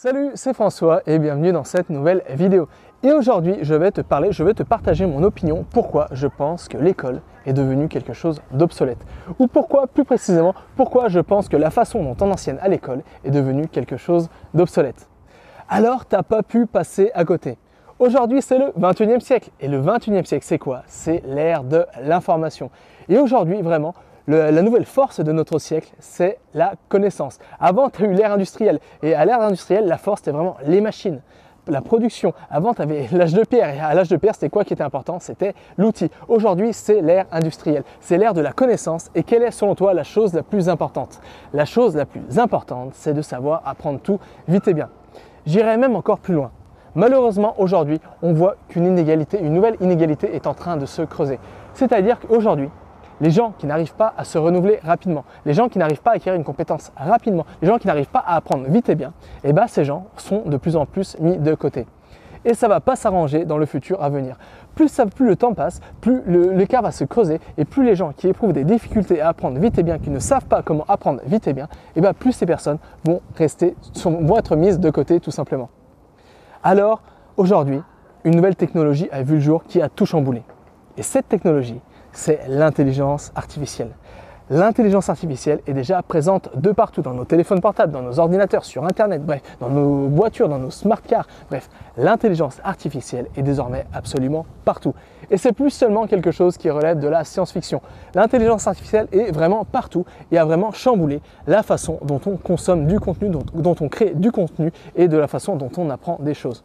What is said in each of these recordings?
Salut, c'est François et bienvenue dans cette nouvelle vidéo. Et aujourd'hui, je vais te partager mon opinion pourquoi je pense que l'école est devenue quelque chose d'obsolète. Ou pourquoi, plus précisément, pourquoi je pense que la façon dont on enseigne à l'école est devenue quelque chose d'obsolète. Alors, t'as pas pu passer à côté. Aujourd'hui, c'est le 21e siècle. Et le 21e siècle, c'est quoi? C'est l'ère de l'information. Et aujourd'hui, vraiment, la nouvelle force de notre siècle, c'est la connaissance. Avant, tu as eu l'ère industrielle. Et à l'ère industrielle, la force, c'était vraiment les machines, la production. Avant, tu avais l'âge de pierre. Et à l'âge de pierre, c'était quoi qui était important? C'était l'outil. Aujourd'hui, c'est l'ère industrielle. C'est l'ère de la connaissance. Et quelle est, selon toi, la chose la plus importante? La chose la plus importante, c'est de savoir apprendre tout vite et bien. J'irai même encore plus loin. Malheureusement, aujourd'hui, on voit qu'une nouvelle inégalité est en train de se creuser. C'est-à-dire qu'aujourd'hui, les gens qui n'arrivent pas à se renouveler rapidement, les gens qui n'arrivent pas à acquérir une compétence rapidement, les gens qui n'arrivent pas à apprendre vite et bien, ces gens sont de plus en plus mis de côté. Et ça ne va pas s'arranger dans le futur à venir. Plus le temps passe, plus l'écart va se creuser et plus les gens qui éprouvent des difficultés à apprendre vite et bien, qui ne savent pas comment apprendre vite et bien, plus ces personnes vont être mises de côté tout simplement. Alors, aujourd'hui, une nouvelle technologie a vu le jour qui a tout chamboulé. Et cette technologie, c'est l'intelligence artificielle. L'intelligence artificielle est déjà présente de partout, dans nos téléphones portables, dans nos ordinateurs, sur Internet, bref, dans nos voitures, dans nos smart cars. Bref, l'intelligence artificielle est désormais absolument partout. Et c'est plus seulement quelque chose qui relève de la science-fiction. L'intelligence artificielle est vraiment partout et a vraiment chamboulé la façon dont on consomme du contenu, dont on crée du contenu et de la façon dont on apprend des choses.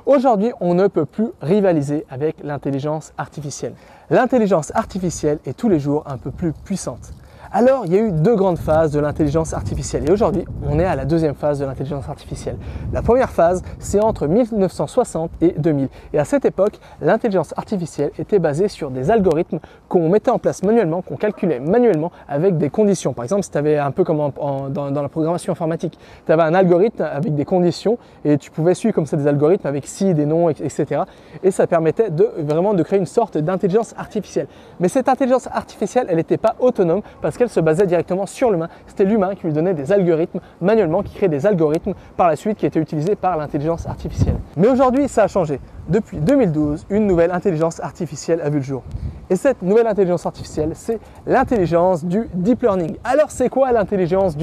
Aujourd'hui, on ne peut plus rivaliser avec l'intelligence artificielle. L'intelligence artificielle est tous les jours un peu plus puissante. Alors, il y a eu deux grandes phases de l'intelligence artificielle et aujourd'hui, on est à la deuxième phase de l'intelligence artificielle. La première phase, c'est entre 1960 et 2000. Et à cette époque, l'intelligence artificielle était basée sur des algorithmes qu'on mettait en place manuellement, qu'on calculait manuellement avec des conditions. Par exemple, si tu avais un peu comme dans la programmation informatique, tu avais un algorithme avec des conditions et tu pouvais suivre comme ça des algorithmes avec si, des noms, etc. Et ça permettait vraiment de créer une sorte d'intelligence artificielle. Mais cette intelligence artificielle, elle n'était pas autonome parce qu'elle se basait directement sur l'humain. C'était l'humain qui lui donnait des algorithmes manuellement, qui créait des algorithmes par la suite qui étaient utilisés par l'intelligence artificielle. Mais aujourd'hui, ça a changé. Depuis 2012, une nouvelle intelligence artificielle a vu le jour. Et cette nouvelle intelligence artificielle, c'est l'intelligence du deep learning. Alors, c'est quoi l'intelligence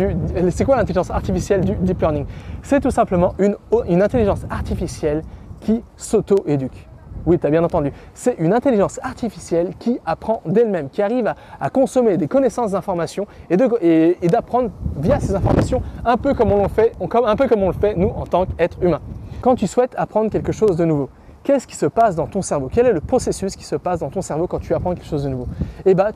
artificielle du deep learning? C'est tout simplement une intelligence artificielle qui s'auto-éduque. Oui, tu as bien entendu. C'est une intelligence artificielle qui apprend d'elle-même, qui arrive à consommer des connaissances d'informations et d'apprendre via ces informations un peu comme on le fait nous en tant qu'êtres humains. Quand tu souhaites apprendre quelque chose de nouveau, qu'est-ce qui se passe dans ton cerveau? Quel est le processus qui se passe dans ton cerveau quand tu apprends quelque chose de nouveau?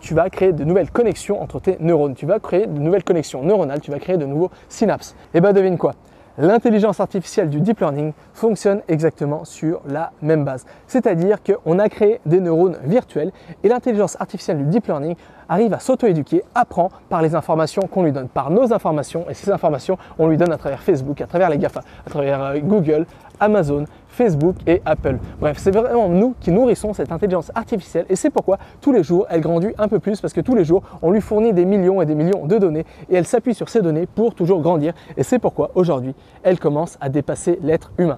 Tu vas créer de nouvelles connexions entre tes neurones. Tu vas créer de nouvelles connexions neuronales, tu vas créer de nouveaux synapses. Devine quoi? L'intelligence artificielle du deep learning fonctionne exactement sur la même base. C'est-à-dire qu'on a créé des neurones virtuels et l'intelligence artificielle du deep learning arrive à s'auto-éduquer, apprend par les informations qu'on lui donne, par nos informations. Et ces informations, on lui donne à travers Facebook, à travers les GAFA, à travers Google, Amazon, Facebook et Apple. Bref, c'est vraiment nous qui nourrissons cette intelligence artificielle et c'est pourquoi tous les jours, elle grandit un peu plus parce que tous les jours, on lui fournit des millions et des millions de données et elle s'appuie sur ces données pour toujours grandir et c'est pourquoi aujourd'hui, elle commence à dépasser l'être humain.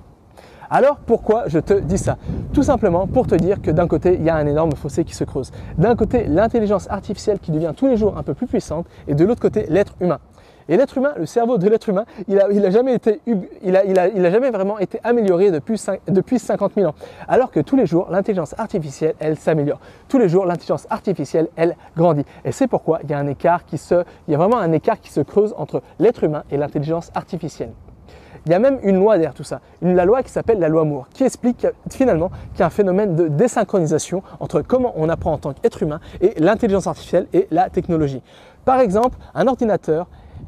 Alors pourquoi je te dis ça? Tout simplement pour te dire que d'un côté, il y a un énorme fossé qui se creuse. D'un côté, l'intelligence artificielle qui devient tous les jours un peu plus puissante et de l'autre côté, l'être humain. Et l'être humain, le cerveau de l'être humain, il a jamais vraiment été amélioré depuis 50 000 ans. Alors que tous les jours, l'intelligence artificielle, elle s'améliore. Tous les jours, l'intelligence artificielle, elle grandit. Et c'est pourquoi il y a vraiment un écart qui se creuse entre l'être humain et l'intelligence artificielle. Il y a même une loi derrière tout ça, la loi qui s'appelle la loi Moore, qui explique finalement qu'il y a un phénomène de désynchronisation entre comment on apprend en tant qu'être humain et l'intelligence artificielle et la technologie. Par exemple, un ordinateur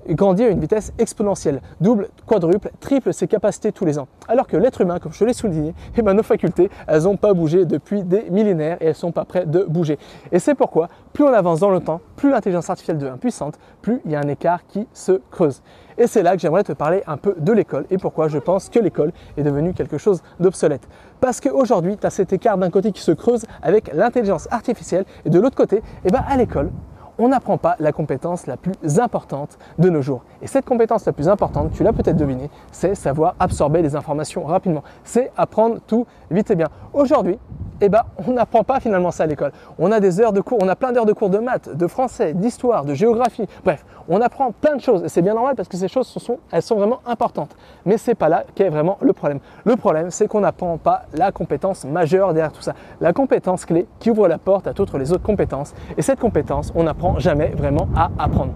grandit à une vitesse exponentielle, double, quadruple, triple ses capacités tous les ans. Alors que l'être humain, comme je l'ai souligné, nos facultés, elles n'ont pas bougé depuis des millénaires et elles ne sont pas prêtes de bouger. Et c'est pourquoi, plus on avance dans le temps, plus l'intelligence artificielle devient puissante, plus il y a un écart qui se creuse. Et c'est là que j'aimerais te parler un peu de l'école et pourquoi je pense que l'école est devenue quelque chose d'obsolète. Parce qu'aujourd'hui, tu as cet écart d'un côté qui se creuse avec l'intelligence artificielle et de l'autre côté, à l'école, on n'apprend pas la compétence la plus importante de nos jours. Et cette compétence la plus importante, tu l'as peut-être deviné, c'est savoir absorber les informations rapidement. C'est apprendre tout vite et bien. Aujourd'hui, on n'apprend pas finalement ça à l'école. On a des heures de cours, on a plein d'heures de cours de maths, de français, d'histoire, de géographie. Bref, on apprend plein de choses et c'est bien normal parce que ces choses elles sont vraiment importantes. Mais ce n'est pas là qu'est vraiment le problème. Le problème, c'est qu'on n'apprend pas la compétence majeure derrière tout ça. La compétence clé qui ouvre la porte à toutes les autres compétences. Et cette compétence, on n'apprend jamais vraiment à apprendre.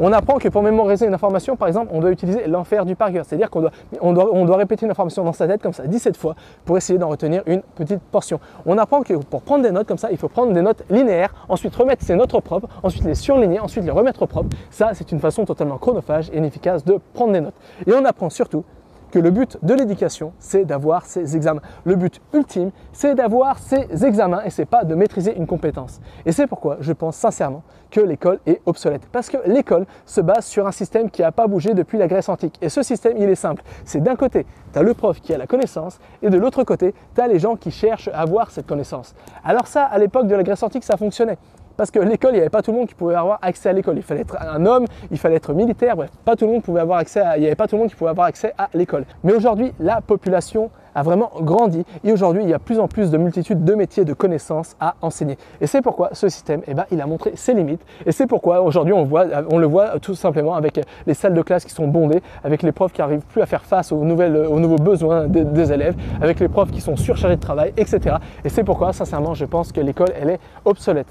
On apprend que pour mémoriser une information, par exemple, on doit utiliser l'enfer du par cœur. C'est-à-dire qu'on doit répéter une information dans sa tête comme ça 17 fois pour essayer d'en retenir une petite portion. On apprend que pour prendre des notes comme ça, il faut prendre des notes linéaires, ensuite remettre ses notes propres, ensuite les surligner, ensuite les remettre propres. Ça, c'est une façon totalement chronophage et inefficace de prendre des notes. Et on apprend surtout que le but de l'éducation, c'est d'avoir ses examens. Le but ultime, c'est d'avoir ses examens et c'est pas de maîtriser une compétence. Et c'est pourquoi je pense sincèrement que l'école est obsolète. Parce que l'école se base sur un système qui n'a pas bougé depuis la Grèce antique. Et ce système, il est simple. C'est d'un côté, tu as le prof qui a la connaissance et de l'autre côté, tu as les gens qui cherchent à avoir cette connaissance. Alors ça, à l'époque de la Grèce antique, ça fonctionnait. Parce que l'école, il n'y avait pas tout le monde qui pouvait avoir accès à l'école. Il fallait être un homme, il fallait être militaire, bref, pas tout le monde pouvait avoir accès il n'y avait pas tout le monde qui pouvait avoir accès à l'école. Mais aujourd'hui, la population a vraiment grandi et aujourd'hui, il y a plus en plus de multitudes de métiers, de connaissances à enseigner. Et c'est pourquoi ce système, il a montré ses limites. Et c'est pourquoi aujourd'hui, on le voit tout simplement avec les salles de classe qui sont bondées, avec les profs qui n'arrivent plus à faire face aux nouveaux besoins des élèves, avec les profs qui sont surchargés de travail, etc. Et c'est pourquoi, sincèrement, je pense que l'école, elle est obsolète.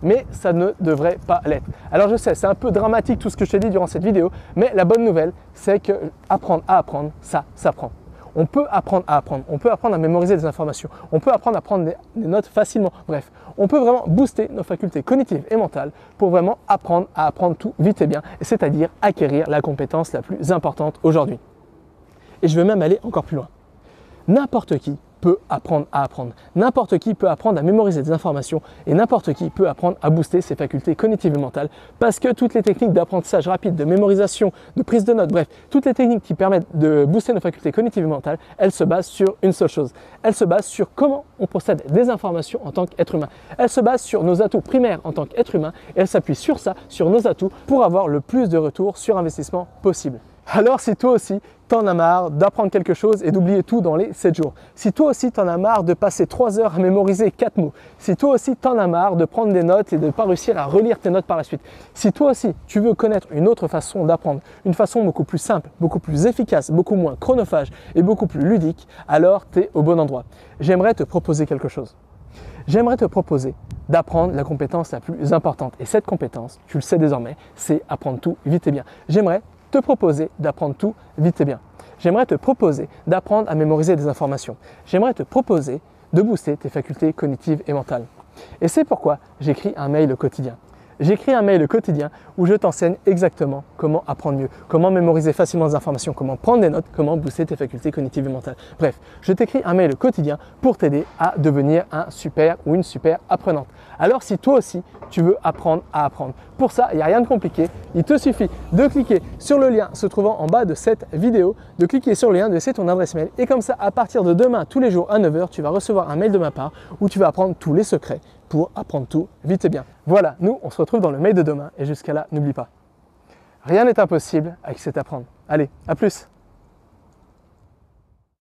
Mais ça ne devrait pas l'être. Alors je sais, c'est un peu dramatique tout ce que je t'ai dit durant cette vidéo, mais la bonne nouvelle, c'est que apprendre à apprendre, ça s'apprend. On peut apprendre à apprendre, on peut apprendre à mémoriser des informations, on peut apprendre à prendre des notes facilement. Bref, on peut vraiment booster nos facultés cognitives et mentales pour vraiment apprendre à apprendre tout vite et bien, c'est-à-dire acquérir la compétence la plus importante aujourd'hui. Et je vais même aller encore plus loin. N'importe qui peut apprendre à apprendre. N'importe qui peut apprendre à mémoriser des informations et n'importe qui peut apprendre à booster ses facultés cognitives et mentales parce que toutes les techniques d'apprentissage rapide, de mémorisation, de prise de notes, bref, toutes les techniques qui permettent de booster nos facultés cognitives et mentales, elles se basent sur une seule chose. Elles se basent sur comment on possède des informations en tant qu'être humain. Elles se basent sur nos atouts primaires en tant qu'être humain et elles s'appuient sur ça, sur nos atouts pour avoir le plus de retour sur investissement possible. Alors si toi aussi t'en as marre d'apprendre quelque chose et d'oublier tout dans les 7 jours, si toi aussi t'en as marre de passer 3 heures à mémoriser 4 mots, si toi aussi t'en as marre de prendre des notes et de ne pas réussir à relire tes notes par la suite, si toi aussi tu veux connaître une autre façon d'apprendre, une façon beaucoup plus simple, beaucoup plus efficace, beaucoup moins chronophage et beaucoup plus ludique, alors tu es au bon endroit. J'aimerais te proposer quelque chose. J'aimerais te proposer d'apprendre la compétence la plus importante. Et cette compétence, tu le sais désormais, c'est apprendre tout vite et bien. J'aimerais te proposer d'apprendre tout vite et bien. J'aimerais te proposer d'apprendre à mémoriser des informations. J'aimerais te proposer de booster tes facultés cognitives et mentales. Et c'est pourquoi j'écris un mail quotidien. J'écris un mail quotidien où je t'enseigne exactement comment apprendre mieux, comment mémoriser facilement des informations, comment prendre des notes, comment booster tes facultés cognitives et mentales. Bref, je t'écris un mail quotidien pour t'aider à devenir un super ou une super apprenante. Alors si toi aussi, tu veux apprendre à apprendre, pour ça, il n'y a rien de compliqué. Il te suffit de cliquer sur le lien se trouvant en bas de cette vidéo, de cliquer sur le lien, de laisser ton adresse mail et comme ça, à partir de demain, tous les jours à 9 h, tu vas recevoir un mail de ma part où tu vas apprendre tous les secrets pour apprendre tout vite et bien. Voilà, nous, on se retrouve dans le mail de demain et jusqu'à là, n'oublie pas, rien n'est impossible avec cet apprendre. Allez, à plus!